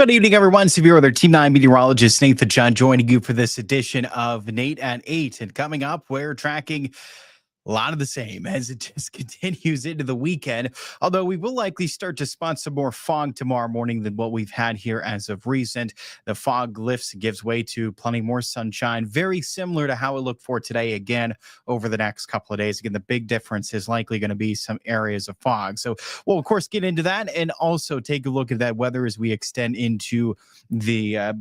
Good evening, everyone. Severe Weather Team 9 meteorologist Nathan John joining you for this edition of Nate at 8. And coming up, we're tracking a lot of the same as it just continues into the weekend. Although we will likely start to spot some more fog tomorrow morning than what we've had here as of recent. The fog lifts and gives way to plenty more sunshine, very similar to how it looked for today again over the next couple of days. Again, the big difference is likely going to be some areas of fog. So we'll, of course, get into that and also take a look at that weather as we extend into the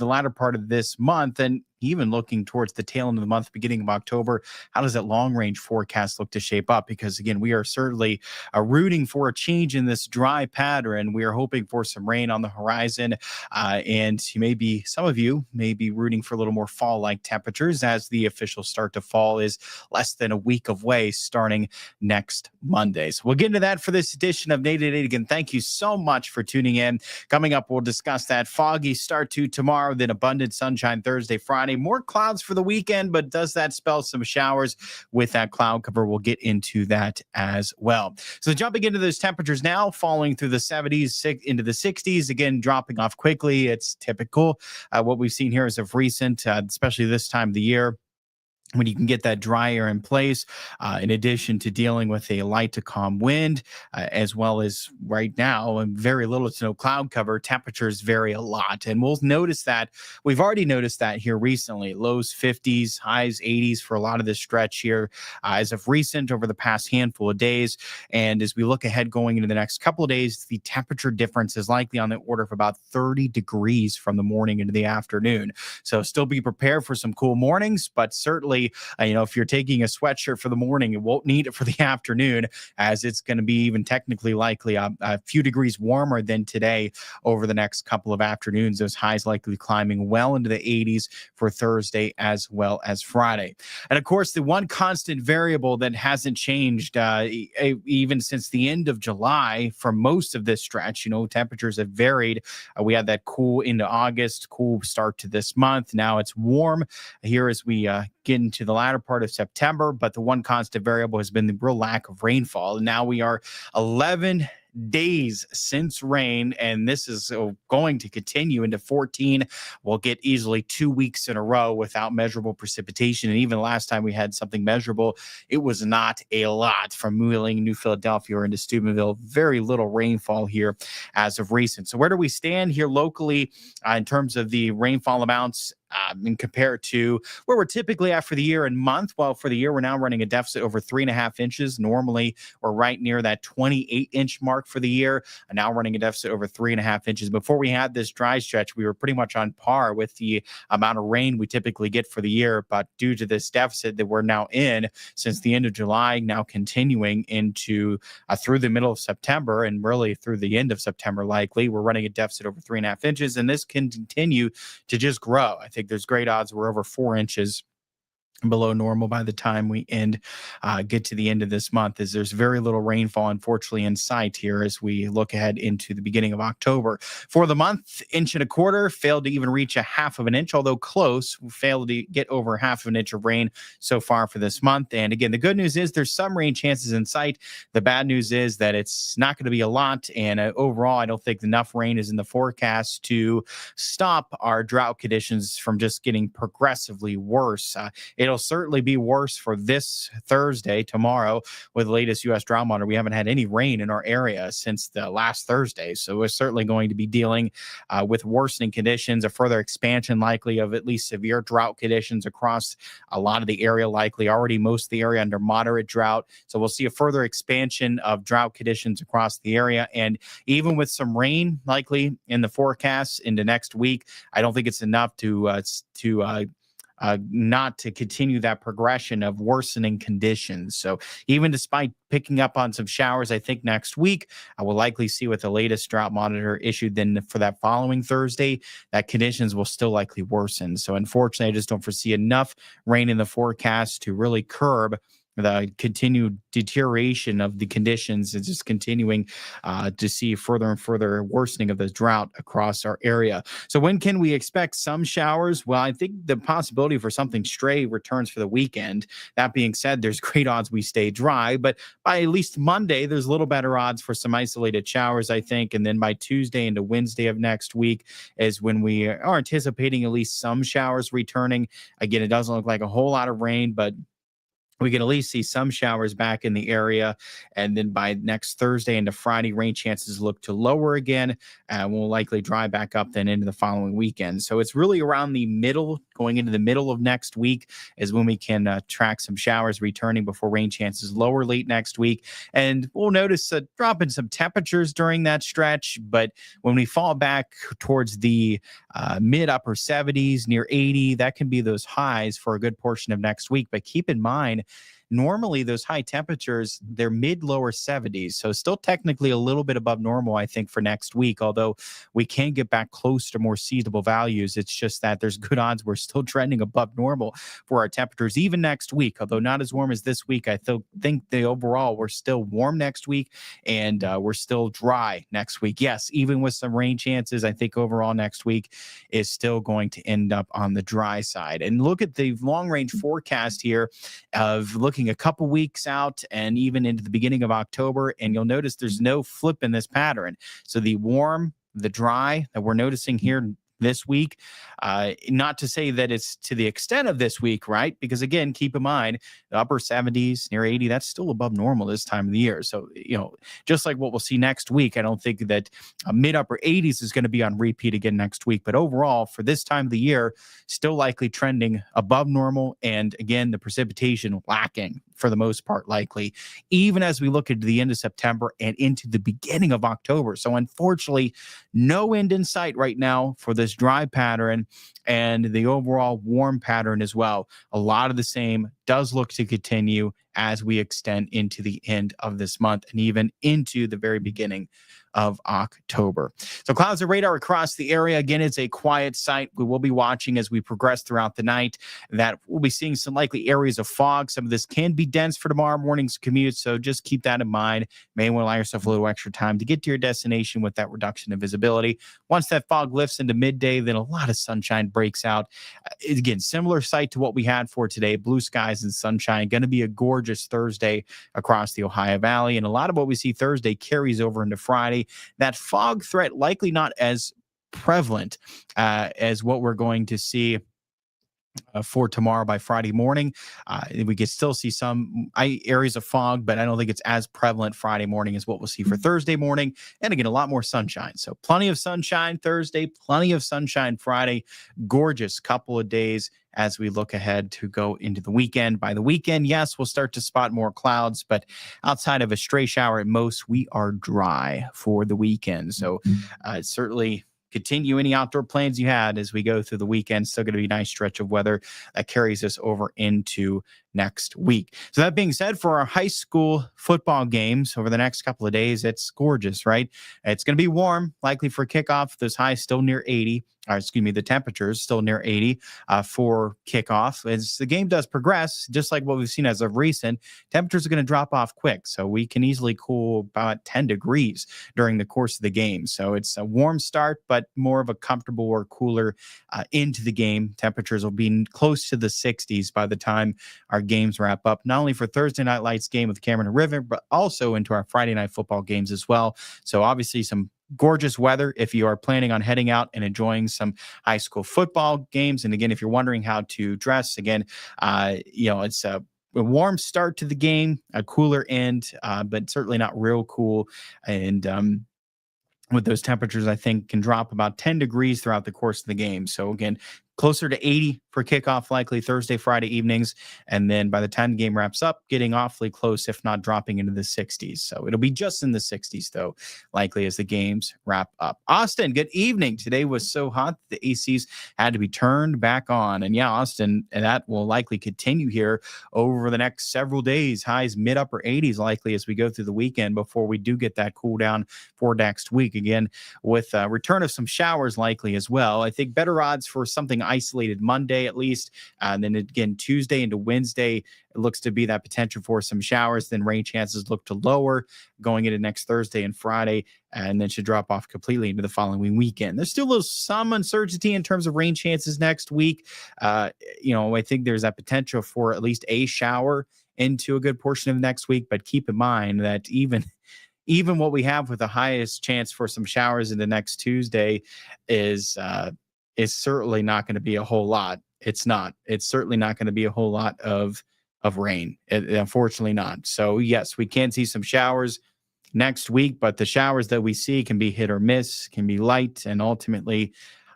latter part of this month and even looking towards the tail end of the month, beginning of October. How does that long range forecast look to shape up? Because again, we are certainly rooting for a change in this dry pattern. We are hoping for some rain on the horizon. And some of you may be rooting for a little more fall-like temperatures as the official start to fall is less than a week away starting next Monday. So we'll get into that for this edition of Nate at 8. Again, thank you so much for tuning in. Coming up, we'll discuss that foggy start to tomorrow, then abundant sunshine Thursday, Friday. More clouds for the weekend, but does that spell some showers with that cloud cover? We'll get into that as well. So jumping into those temperatures now, falling through the 70s into the 60s, again, dropping off quickly. It's typical. What we've seen here is of recent, especially this time of the year, when you can get that dry air in place, in addition to dealing with a light to calm wind, as well as right now, and very little to no cloud cover, temperatures vary a lot. And we'll notice that we've already noticed that here recently, lows 50s, highs 80s for a lot of this stretch here as of recent over the past handful of days. And as we look ahead going into the next couple of days, the temperature difference is likely on the order of about 30 degrees from the morning into the afternoon. So still be prepared for some cool mornings, but certainly if you're taking a sweatshirt for the morning, you won't need it for the afternoon, as it's going to be even technically likely a few degrees warmer than today over the next couple of afternoons. Those highs likely climbing well into the 80s for Thursday as well as Friday. And of course, the one constant variable that hasn't changed even since the end of July for most of this stretch, temperatures have varied. We had that cool into August, cool start to this month. Now it's warm here as we get into the latter part of September, but the one constant variable has been the real lack of rainfall. And now we are 11 days since rain, and this is going to continue into 14. We'll get easily 2 weeks in a row without measurable precipitation. And even last time we had something measurable, it was not a lot from Wheeling, New Philadelphia, or into Steubenville. Very little rainfall here as of recent. So where do we stand here locally in terms of the rainfall amounts? And compared to where we're typically at for the year and month? Well, for the year, we're now running a deficit over 3.5 inches. Normally, we're right near that 28-inch mark for the year, and now running a deficit over 3.5 inches. Before we had this dry stretch, we were pretty much on par with the amount of rain we typically get for the year. But due to this deficit that we're now in since the end of July, now continuing into through the middle of September and really through the end of September, likely, we're running a deficit over 3.5 inches, and this can continue to just grow. I think there's great odds we're over 4 inches below normal by the time we get to the end of this month, as there's very little rainfall, unfortunately, in sight here as we look ahead into the beginning of October. For the month, 1.25 inches, failed to even reach 1/2 of an inch, although close. We failed to get over 1/2 of an inch of rain so far for this month. And again, the good news is there's some rain chances in sight. The bad news is that it's not going to be a lot. And overall, I don't think enough rain is in the forecast to stop our drought conditions from just getting progressively worse. It'll certainly be worse for this Thursday, tomorrow, with the latest U.S. drought monitor. We haven't had any rain in our area since the last Thursday. So we're certainly going to be dealing with worsening conditions, a further expansion likely of at least severe drought conditions across a lot of the area, likely already most of the area under moderate drought. So we'll see a further expansion of drought conditions across the area. And even with some rain likely in the forecast into next week, I don't think it's enough not to continue that progression of worsening conditions. So even despite picking up on some showers, I think next week, I will likely see with the latest drought monitor issued then for that following Thursday, that conditions will still likely worsen. So unfortunately, I just don't foresee enough rain in the forecast to really curb the continued deterioration of the conditions is just continuing to see further and further worsening of the drought across our area. So when can we expect some showers? Well, I think the possibility for something stray returns for the weekend. That being said, there's great odds we stay dry, but by at least Monday, there's a little better odds for some isolated showers, I think. And then by Tuesday into Wednesday of next week is when we are anticipating at least some showers returning. Again, it doesn't look like a whole lot of rain, but we can at least see some showers back in the area. And then by next Thursday into Friday, rain chances look to lower again. Will likely dry back up then into the following weekend. So it's really around the middle, going into the middle of next week is when we can track some showers returning before rain chances lower late next week. And we'll notice a drop in some temperatures during that stretch. But when we fall back towards the mid upper 70s, near 80, that can be those highs for a good portion of next week. But keep in mind, normally those high temperatures, they're mid lower 70s. So still technically a little bit above normal, I think, for next week, although we can get back close to more seasonable values. It's just that there's good odds we're still trending above normal for our temperatures, even next week, although not as warm as this week. I think the overall we're still warm next week and we're still dry next week. Yes, even with some rain chances, I think overall next week is still going to end up on the dry side. And look at the long range forecast here of looking a couple weeks out and even into the beginning of October, and you'll notice there's no flip in this pattern. So the warm, the dry that we're noticing here this week, not to say that it's to the extent of this week, right? Because again, keep in mind, the upper 70s, near 80, that's still above normal this time of the year. So, just like what we'll see next week, I don't think that mid upper 80s is going to be on repeat again next week. But overall, for this time of the year, still likely trending above normal. And again, the precipitation lacking for the most part, likely, even as we look into the end of September and into the beginning of October. So unfortunately, no end in sight right now for this dry pattern and the overall warm pattern as well. A lot of the same does look to continue as we extend into the end of this month and even into the very beginning of October. So clouds and radar across the area. Again, it's a quiet sight. We will be watching as we progress throughout the night that we'll be seeing some likely areas of fog. Some of this can be dense for tomorrow morning's commute. So just keep that in mind. May want to allow yourself a little extra time to get to your destination with that reduction of visibility. Once that fog lifts into midday, then a lot of sunshine breaks out. Again, similar sight to what we had for today. Blue skies and sunshine. Going to be a gorgeous Thursday across the Ohio Valley. And a lot of what we see Thursday carries over into Friday. That fog threat likely not as prevalent as what we're going to see for tomorrow by Friday morning. We could still see some areas of fog, but I don't think it's as prevalent Friday morning as what we'll see for Thursday morning. And again, a lot more sunshine. So plenty of sunshine Thursday, plenty of sunshine Friday. Gorgeous couple of days as we look ahead to go into the weekend. By the weekend, yes, we'll start to spot more clouds, but outside of a stray shower at most, we are dry for the weekend. So certainly continue any outdoor plans you had as we go through the weekend. Still going to be a nice stretch of weather that carries us over into next week. So that being said, for our high school football games over the next couple of days, it's gorgeous, right? It's going to be warm, likely for kickoff. Those highs still near 80. The temperatures still near 80 for kickoff. As the game does progress, just like what we've seen as of recent, temperatures are going to drop off quick. So we can easily cool about 10 degrees during the course of the game. So it's a warm start, but more of a comfortable or cooler into the game. Temperatures will be close to the 60s by the time our games wrap up, not only for Thursday Night Lights game with Cameron and River, but also into our Friday night football games as well. So obviously some gorgeous weather if you are planning on heading out and enjoying some high school football games. And again, if you're wondering how to dress, again, it's a warm start to the game, a cooler end, but certainly not real cool. And with those temperatures, I think can drop about 10 degrees throughout the course of the game. So again, closer to 80 for kickoff, likely Thursday, Friday evenings. And then by the time the game wraps up, getting awfully close, if not dropping into the 60s. So it'll be just in the 60s, though, likely as the games wrap up. Austin, good evening. Today was so hot, the ACs had to be turned back on. And yeah, Austin, and that will likely continue here over the next several days. Highs mid-upper 80s likely as we go through the weekend before we do get that cool down for next week. Again, with return of some showers likely as well. I think better odds for something isolated Monday at least. And then again, Tuesday into Wednesday, it looks to be that potential for some showers. Then rain chances look to lower going into next Thursday and Friday, and then should drop off completely into the following weekend. There's still some uncertainty in terms of rain chances next week. I think there's that potential for at least a shower into a good portion of next week. But keep in mind that even what we have with the highest chance for some showers into next Tuesday is certainly not going to be a whole lot. It's not. It's certainly not going to be a whole lot of rain. Unfortunately not. So yes, we can see some showers next week, but the showers that we see can be hit or miss, can be light, and ultimately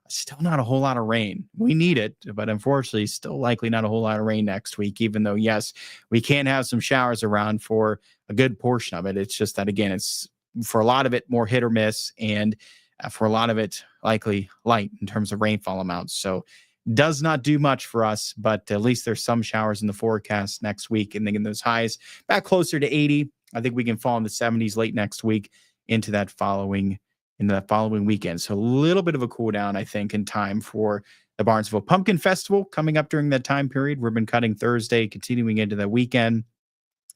still not a whole lot of rain. We need it, but unfortunately, still likely not a whole lot of rain next week, even though, yes, we can have some showers around for a good portion of it. It's just that, again, it's for a lot of it more hit or miss, and for a lot of it likely light in terms of rainfall amounts. So does not do much for us, but at least there's some showers in the forecast next week. And then those highs back closer to 80. I think we can fall in the 70s late next week into that following weekend. So a little bit of a cool down, I think, in time for the Barnesville Pumpkin Festival coming up during that time period. Ribbon cutting Thursday, continuing into the weekend.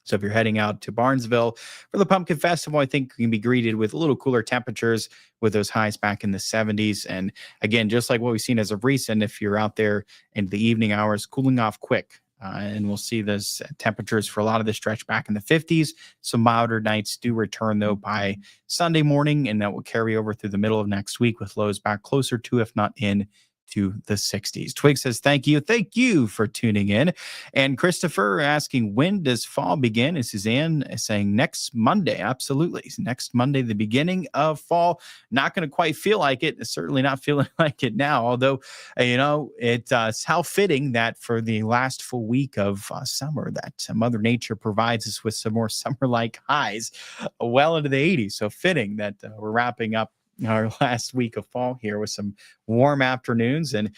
So if you're heading out to Barnesville for the Pumpkin Festival, I think you can be greeted with a little cooler temperatures with those highs back in the 70s. And again, just like what we've seen as of recent, if you're out there in the evening hours, cooling off quick. And we'll see those temperatures for a lot of the stretch back in the 50s. Some milder nights do return, though, by Sunday morning, and that will carry over through the middle of next week with lows back closer to, if not in, to the 60s. Twig says, thank you. Thank you for tuning in. And Christopher asking, when does fall begin? And Suzanne saying next Monday. Absolutely. Next Monday, the beginning of fall. Not going to quite feel like it. It's certainly not feeling like it now. Although, it's how fitting that for the last full week of summer that Mother Nature provides us with some more summer-like highs well into the 80s. So fitting that we're wrapping up our last week of fall here with some warm afternoons, and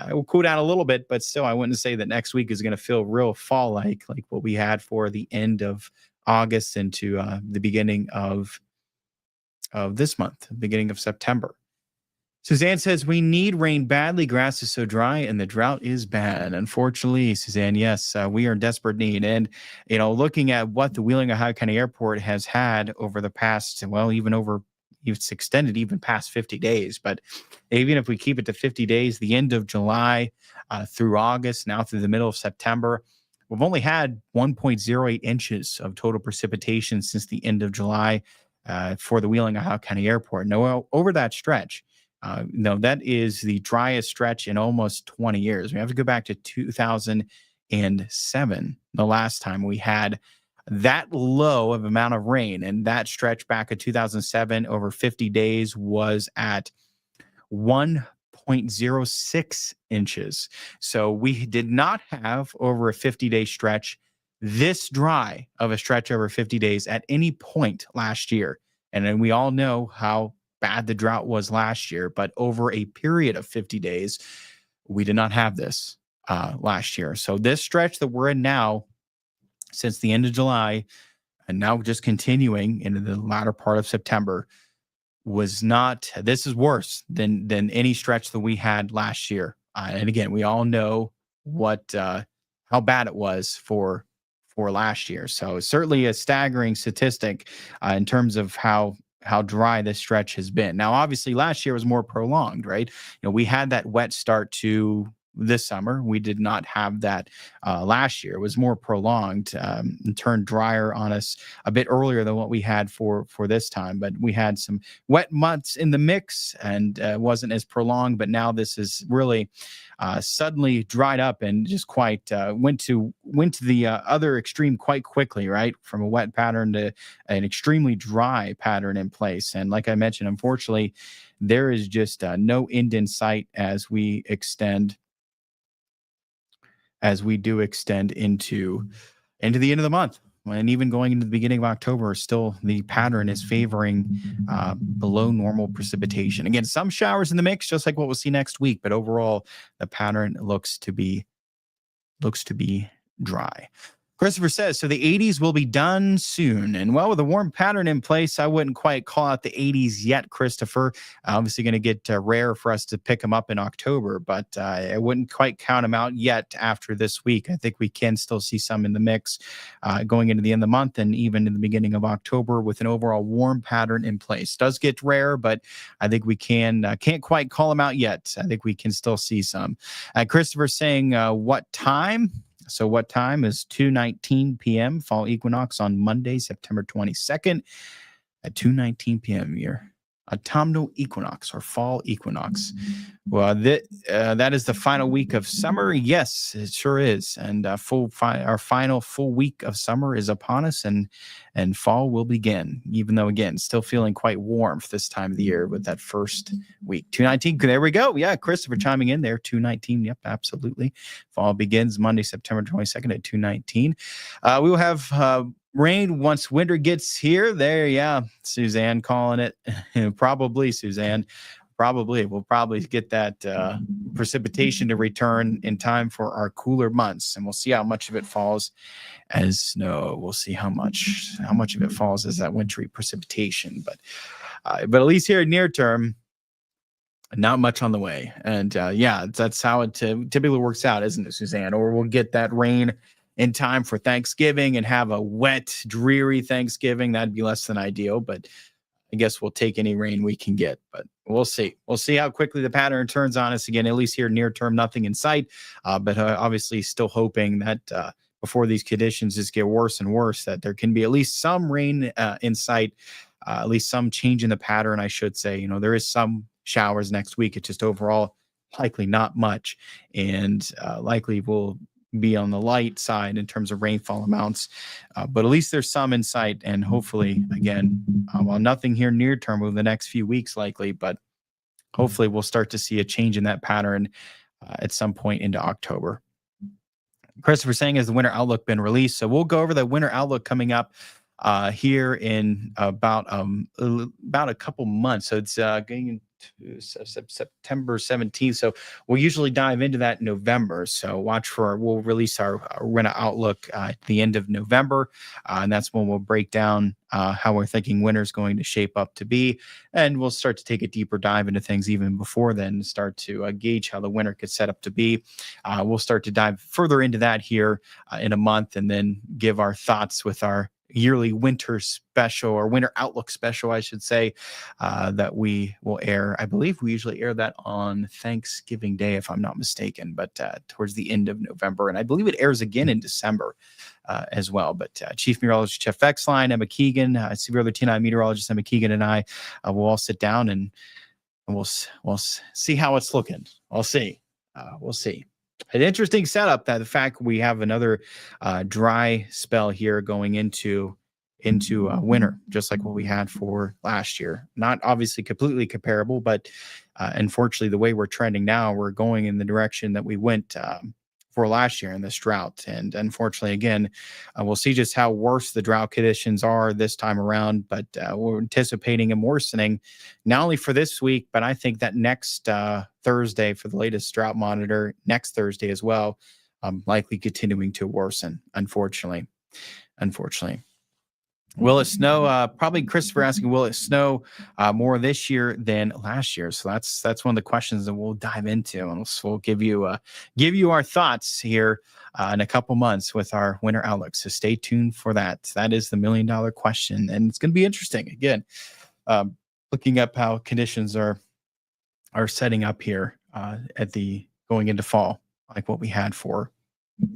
it will cool down a little bit, but still I wouldn't say that next week is going to feel real fall like what we had for the end of August into the beginning of this month, beginning of September. Suzanne says, we need rain badly. Grass is so dry and the drought is bad. Unfortunately, Suzanne, yes, we are in desperate need. And, looking at what the Wheeling, Ohio County Airport has had over the past, it's extended even past 50 days. But even if we keep it to 50 days, the end of July through August, now through the middle of September, we've only had 1.08 inches of total precipitation since the end of July for the Wheeling, Ohio County Airport. No, over that stretch, that is the driest stretch in almost 20 years. We have to go back to 2007, the last time we had that low of amount of rain. And that stretch back in 2007 over 50 days was at 1.06 inches. So we did not have over a 50-day stretch this dry of a stretch over 50 days at any point last year. And then we all know how bad the drought was last year, but over a period of 50 days, we did not have this last year. So this stretch that we're in now, since the end of July, and now just continuing into the latter part of September, this is worse than any stretch that we had last year. And again, we all know how bad it was for last year. So certainly a staggering statistic in terms of how dry this stretch has been. Now, obviously, last year was more prolonged, right? We had that wet start to this summer. We did not have that last year. It was more prolonged and turned drier on us a bit earlier than what we had for this time. But we had some wet months in the mix, and it wasn't as prolonged. But now this is really suddenly dried up and just quite went to the other extreme quite quickly, right? From a wet pattern to an extremely dry pattern in place. And like I mentioned, unfortunately, there is just no end in sight as we do extend into the end of the month. And even going into the beginning of October, still the pattern is favoring below normal precipitation. Again, some showers in the mix, just like what we'll see next week. But overall, the pattern looks to be dry. Christopher says, so the 80s will be done soon. And well, with a warm pattern in place, I wouldn't quite call out the 80s yet, Christopher. Obviously, going to get rare for us to pick them up in October, but I wouldn't quite count them out yet after this week. I think we can still see some in the mix going into the end of the month and even in the beginning of October with an overall warm pattern in place. Does get rare, but I think we can't quite call them out yet. I think we can still see some. Christopher saying, what time? So what time is 2:19 p.m. fall equinox on Monday, September 22nd at 2:19 p.m. Your autumnal equinox or fall equinox. Well, that is the final week of summer. Yes, it sure is. And our final full week of summer is upon us, and fall will begin. Even though, again, still feeling quite warm for this time of the year with that first week. 2:19. There we go. Yeah, Christopher chiming in there. 2:19. Yep, absolutely. Fall begins Monday, September 22nd at 2:19. We will have rain once winter gets here. There, yeah. Suzanne calling it. Probably, Suzanne. Probably. We'll probably get that precipitation to return in time for our cooler months. And we'll see how much of it falls as snow. We'll see how much of it falls as that wintry precipitation. But at least here near term, not much on the way. And yeah, that's how it typically works out, isn't it, Suzanne? Or we'll get that rain in time for Thanksgiving and have a wet, dreary Thanksgiving. That'd be less than ideal, but I guess we'll take any rain we can get. But we'll see. We'll see how quickly the pattern turns on us again. At least here near term, nothing in sight. But obviously still hoping that before these conditions just get worse and worse, that there can be at least some rain in sight, at least some change in the pattern, I should say. You know, there is some showers next week. It's just overall likely not much, and likely will be on the light side in terms of rainfall amounts, but at least there's some in sight, and hopefully, again, while nothing here near term over the next few weeks likely, but hopefully we'll start to see a change in that pattern at some point into October. Christopher saying, has the winter outlook been released? So we'll go over the winter outlook coming up here in about a couple months. So it's going to September 17th. So we'll usually dive into that in November. So we'll release our winter outlook at the end of November. And that's when we'll break down how we're thinking winter's going to shape up to be. And we'll start to take a deeper dive into things even before then, start to gauge how the winter could set up to be. We'll start to dive further into that here in a month, and then give our thoughts with our yearly winter special, or winter outlook special, I should say, that we will air. I believe we usually air that on Thanksgiving Day, if I'm not mistaken, but towards the end of November. And I believe it airs again in December as well. But Chief Meteorologist Jeff Exline, Emma Keegan, Severe Latina Meteorologist Emma Keegan, and I will all sit down and we'll see how it's looking. We'll see. An interesting setup, that the fact we have another dry spell here going into winter, just like what we had for last year. Not obviously completely comparable, but unfortunately, the way we're trending now, we're going in the direction that we went for last year in this drought. And unfortunately, again, we'll see just how worse the drought conditions are this time around. But we're anticipating them worsening, not only for this week, but I think that next Thursday for the latest drought monitor, next Thursday as well, likely continuing to worsen, unfortunately. Will it snow? Probably Christopher asking, will it snow more this year than last year? So that's one of the questions that we'll dive into, and we'll give you our thoughts here in a couple months with our winter outlook. So stay tuned for that. That is the $1 million question, and it's going to be interesting. Again, looking up how conditions are setting up here going into fall, like what we had for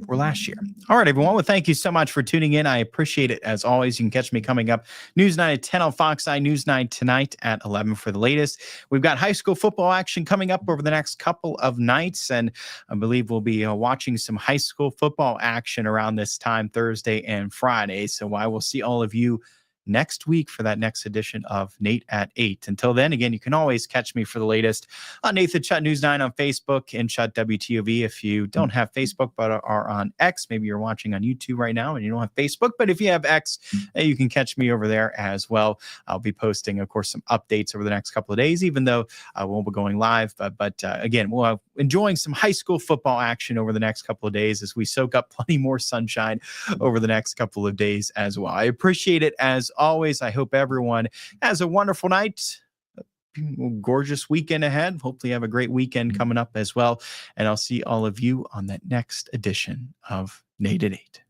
last year. All right, everyone. Well, thank you so much for tuning in. I appreciate it as always. You can catch me coming up News 9 at 10 on Fox 9, News 9 tonight at 11 for the latest. We've got high school football action coming up over the next couple of nights, and I believe we'll be watching some high school football action around this time Thursday and Friday. So I will see all of you next week for that next edition of Nate at 8. Until then, again, you can always catch me for the latest on Nathan Chutt News 9 on Facebook and Chutt WTOV. If you don't have Facebook but are on X, maybe you're watching on YouTube right now and you don't have Facebook, but if you have X, you can catch me over there as well. I'll be posting, of course, some updates over the next couple of days, even though I won't be going live. But again, we'll have enjoying some high school football action over the next couple of days as we soak up plenty more sunshine over the next couple of days as well. I appreciate it as always. I hope everyone has a wonderful night. Gorgeous weekend ahead. Hopefully you have a great weekend coming up as well. And I'll see all of you on that next edition of Nate at 8.